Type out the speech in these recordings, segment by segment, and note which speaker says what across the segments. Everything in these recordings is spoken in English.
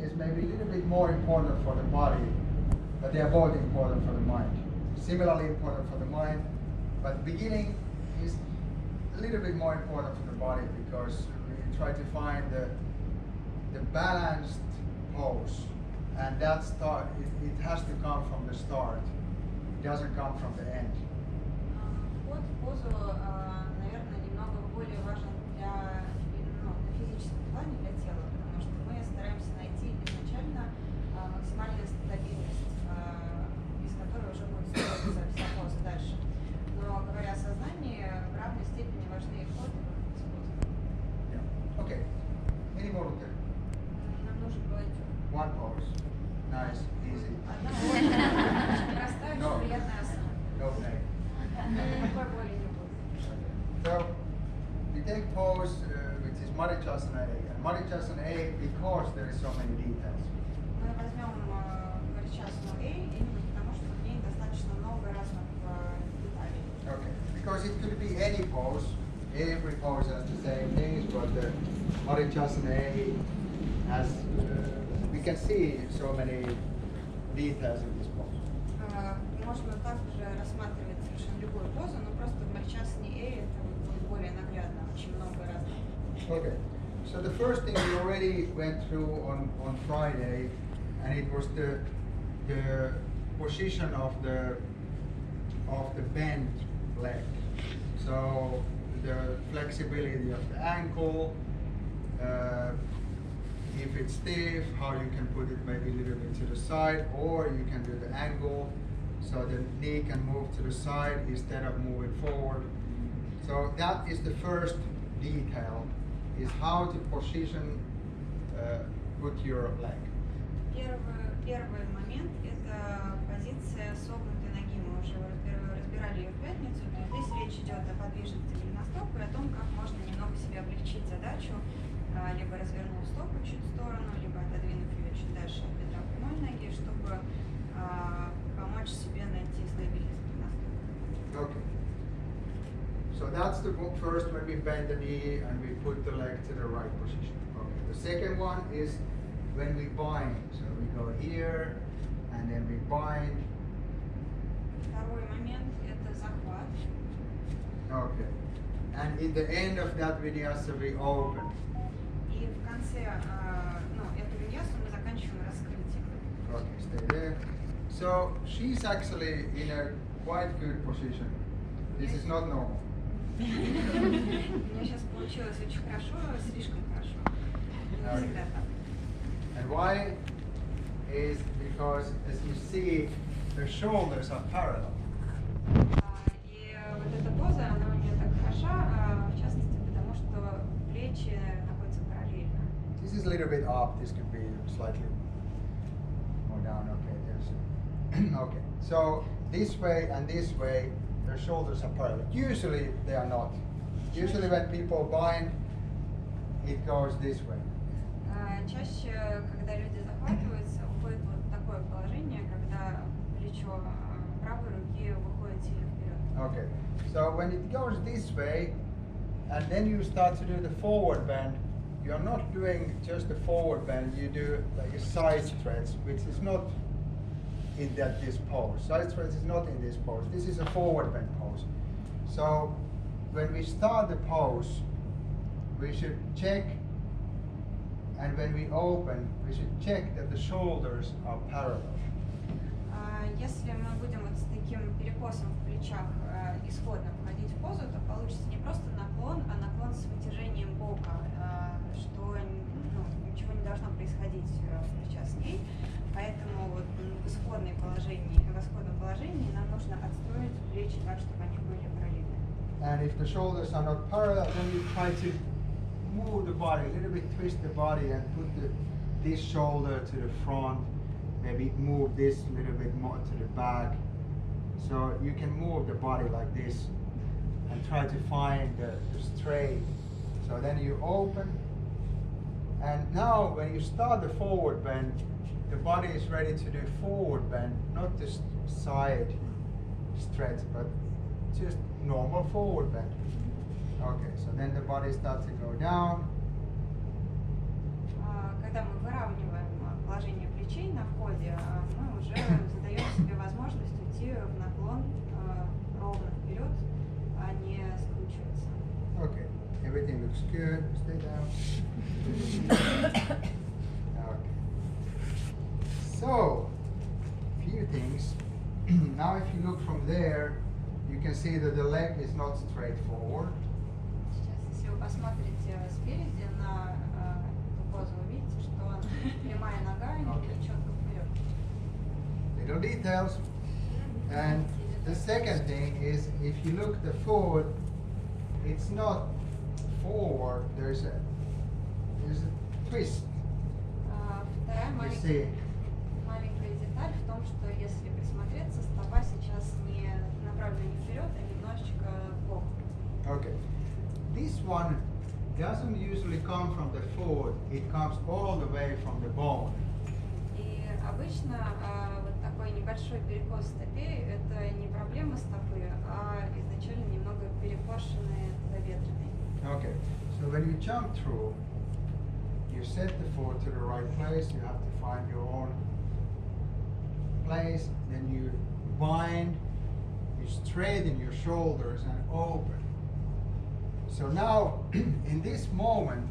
Speaker 1: is maybe a little bit more important for the body, but they are both important for the mind. Similarly important for the mind, but the beginning is a little bit more important for the body because we try to find the balanced pose, and that start it has to come from the start. It doesn't come from the end.
Speaker 2: Вход в позу, наверное, немного более важен для физического плана, для тела, потому что мы стараемся найти изначально максимальную стабильность, из которой уже будет строиться вся поза дальше. Но говоря о сознании, в равной степени важны и вход, и выход из позы.
Speaker 1: Yeah. Okay. Any volunteer?
Speaker 2: Нам нужен волонтер.
Speaker 1: One pose. Nice, easy.
Speaker 2: Одна очень простая, очень приятная осана.
Speaker 1: No play.
Speaker 2: Никакой боли не будет.
Speaker 1: So we take pose which is Marichyasana A, and Marichyasana A because there is so many details.
Speaker 2: Мы возьмем Маричасану A именно потому, что в ней достаточно много разных деталей.
Speaker 1: Okay, because it could be any pose. Every pose has the same things, but the Marichyasana A has we can see so many details in this pose.
Speaker 2: Можно также рассматривать совершенно любую позу, но просто в Маричасане A это будет более наглядно, очень много разных.
Speaker 1: Okay, so the first thing we already went through on Friday, and it was the position of the bent leg. So the flexibility of the ankle, if it's stiff, how you can put it maybe a little bit to the side, or you can do the angle so the knee can move to the side instead of moving forward. So that is the first detail, is how to position put your leg.
Speaker 2: Первый момент – это позиция согнутой ноги. Мы уже разбирали ее в пятницу. То есть здесь речь идет о подвижности голеностопа и о том, как можно немного себе облегчить задачу, либо развернув стопу чуть в сторону, либо отодвинув ее чуть дальше от бедра прямой ноги, чтобы помочь себе найти стабильность голеностопа.
Speaker 1: Okay. So that's the first when we bend the knee and we put the leg to the right position. Okay. The second one is when we bind. So we go here and then we bind.
Speaker 2: Второй момент – это захват.
Speaker 1: Okay. And in the end of that vinyasa we open.
Speaker 2: И в конце эту виньясу мы заканчиваем раскрытием.
Speaker 1: Okay, stay there. So she's actually in a quite good position. This is not normal.
Speaker 2: У меня сейчас получилось очень хорошо, слишком хорошо. Не всегда так.
Speaker 1: And why is because, as you see, the shoulders are parallel.
Speaker 2: И вот эта поза, она у меня так хороша, в частности, потому что плечи находятся параллельно.
Speaker 1: This is a little bit up. This could be slightly more down. Okay, there's okay. So this way and this way, their shoulders are parallel. Usually they are not. Usually when people bind, it goes this way.
Speaker 2: Чаще, когда люди захватываются, уходит вот такое положение, когда плечо правой руки выходит сильно вперед.
Speaker 1: Okay, so when it goes this way, and then you start to do the forward bend, you're not doing just the forward bend, you do like a side stretch, which is not in this pose. Side stretch is not in this pose. This is a forward bend pose. So when we start the pose, we should check, and when we open, we should check that the shoulders are parallel.
Speaker 2: Если мы будем вот с таким перекосом в плечах исходно входить в позу, то получится не просто наклон, а наклон с вытяжением бока, что ничего не должно происходить в плечах с ней. Поэтому вот в исходном положении нам нужно отстроить плечи так, чтобы они были параллельны.
Speaker 1: And if the shoulders are not parallel, then you try to move the body, a little bit twist the body and put this shoulder to the front, maybe move this a little bit more to the back. So you can move the body like this and try to find the straight. So then you open, and now when you start the forward bend, the body is ready to do forward bend, not the side stretch, but just normal forward bend. Okay, so then the body starts to go down.
Speaker 2: Когда мы выравниваем плечей на входе, мы уже задаем себе возможность уйти в наклон ровно вперед, а не скручиваться.
Speaker 1: Okay, everything looks good. Stay down. Okay. So, few things. Now, if you look from there, you can see that the leg is not straight forward.
Speaker 2: Сейчас, если вы посмотрите спереди на эту позу, вы видите, что прямая нога не четко вперед.
Speaker 1: Little details. And the second thing is, if you look the foot, it's not forward. There's a twist.
Speaker 2: Вторая
Speaker 1: You see.
Speaker 2: маленькая деталь в том, что если присмотреться, стопа сейчас не направлена не вперед, а немножечко вбок.
Speaker 1: Okay. This one doesn't usually come from the foot. It comes all the way from the bone.
Speaker 2: И обычно вот такой небольшой перекос стопе – это не проблема стопы, а изначально немного перекошенные тазобедренные.
Speaker 1: Okay. So when you jump through, you set the foot to the right place. You have to find your own place. Then you bind. You straighten your shoulders and open. So now, in this moment,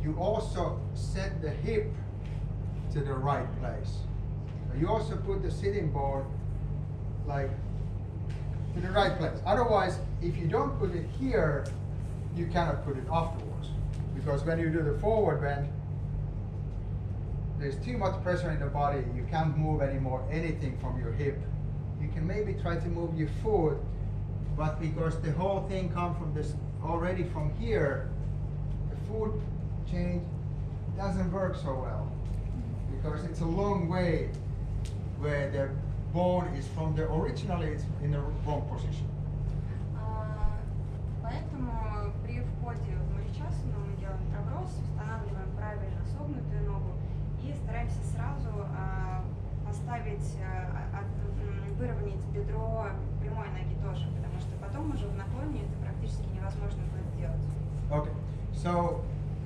Speaker 1: you also set the hip to the right place. You also put the sitting bone like to the right place. Otherwise, if you don't put it here, you cannot put it afterwards. Because when you do the forward bend, there's too much pressure in the body. You can't move anymore anything from your hip. You can maybe try to move your foot, but because the whole thing comes from this already from here, the foot change doesn't work so well. Because it's a long way where the bone is from the originally it's in the wrong position.
Speaker 2: Поэтому при входе в муличасану мы делаем проброс, устанавливаем правильно согнутую ногу и стараемся сразу поставить, выровнять бедро прямой ноги тоже, потому что потом уже в наклоне это практически невозможно будет сделать.
Speaker 1: Okay, so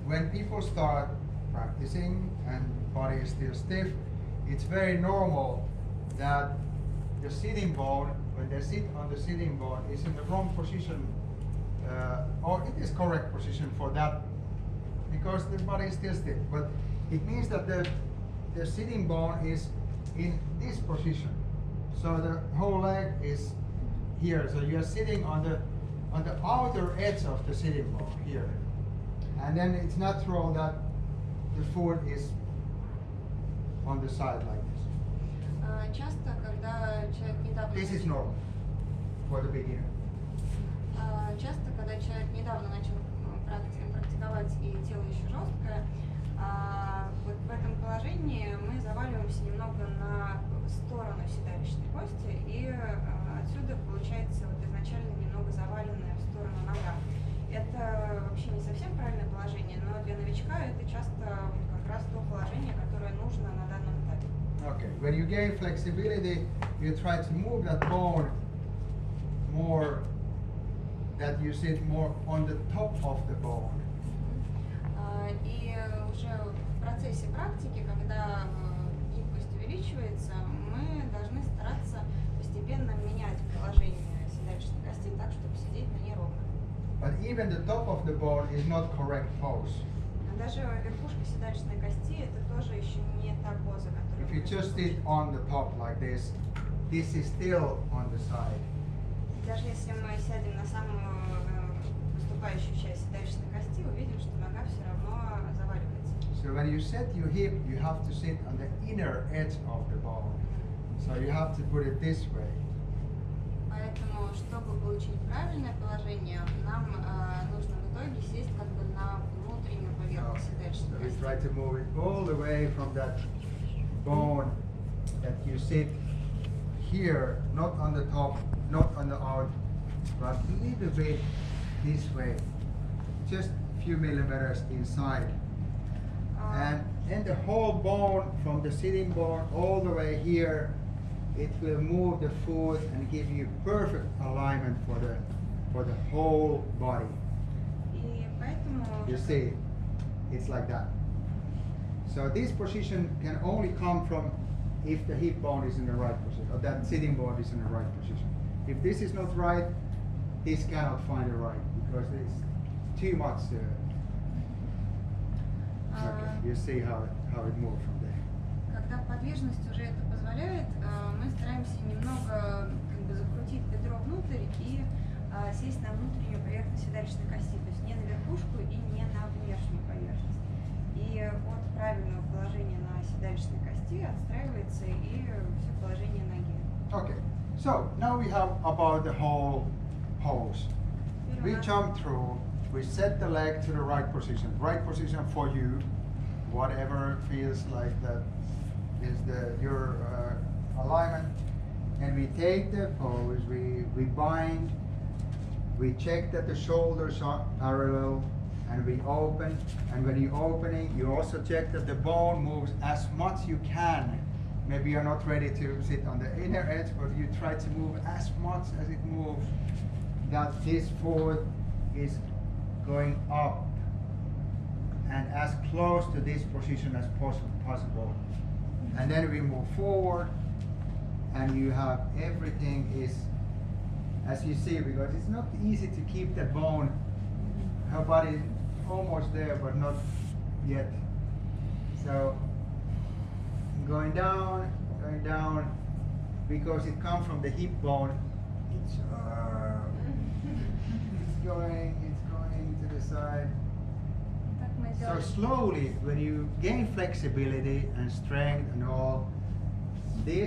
Speaker 1: when people start practicing and body is still stiff, it's very normal that the sitting bone, when they sit on the sitting bone, is in the wrong position, or it is correct position for that, because the body is still stiff. But it means that the sitting bone is in this position, so the whole leg is here. So you are sitting on the outer edge of the sitting bone here, and then it's natural that the foot is on the side like this.
Speaker 2: Часто, когда человек недавно...
Speaker 1: This is normal for the beginner.
Speaker 2: Часто, когда человек недавно начал практиковать и тело еще жесткое, вот в этом положении мы заваливаемся немного на сторону седалищной кости, и отсюда получается вот изначально немного заваленная в сторону нога. Это вообще не совсем правильное положение, но для новичка это часто как раз то положение, которое нужно на данном этапе.
Speaker 1: Okay, when you gain flexibility, you try to move that bone more, that you sit more on the top of the bone.
Speaker 2: И уже в процессе практики, когда гибкость увеличивается, мы должны стараться постепенно менять положение седалищной кости так, чтобы сидеть на ней ровно.
Speaker 1: But even the top of the bone is not correct pose.
Speaker 2: Но даже верхушка седалищной кости это тоже еще не та поза, которую
Speaker 1: If you just sit on the top like this is still on the side.
Speaker 2: Даже если мы сядем на самую выступающую часть седалищной кости, увидим, что нога все равно заваливается.
Speaker 1: So when you set your hip, you have to sit on the inner edge of the bone. So you have to put it this way.
Speaker 2: Поэтому, чтобы получить правильное положение, нам нужно в итоге сесть как бы на внутреннюю поверхность седалищной
Speaker 1: So we
Speaker 2: кости.
Speaker 1: try to move it all the way from that bone that you sit here, not on the top, not on the out, but a little bit this way, just a few millimeters inside. And then the whole bone from the sitting bone all the way here, it will move the foot and give you perfect alignment for the whole body.
Speaker 2: И поэтому
Speaker 1: You see, it's like that. So this position can only come from if the hip bone is in the right position, or that sitting bone is in the right position. If this is not right, this cannot find the right because it's too much. Okay, you see how it moves from there.
Speaker 2: Когда подвижность уже это позволяет, мы стараемся немного как бы закрутить бедро внутрь и сесть на внутреннюю поверхность седалищной кости, то есть не на верхушку и не на внешнюю поверхность. И от правильного положения на седалищной кости отстраивается и все положение ноги.
Speaker 1: Okay, so now we have about the whole pose. We jump through, we set the leg to the right position for you, whatever feels like that is your alignment, and we take the pose, we bind, we check that the shoulders are parallel, and we open, and when you opening, you also check that the bone moves as much you can. Maybe you're not ready to sit on the inner edge, but you try to move as much as it moves, that this foot is going up and as close to this position as possible. And then we move forward, and you have everything is, as you see, because it's not easy to keep the bone, her body is almost there, but not yet. So going down, because it comes from the hip bone, it's going to the side. So slowly, when you gain flexibility and strength and all,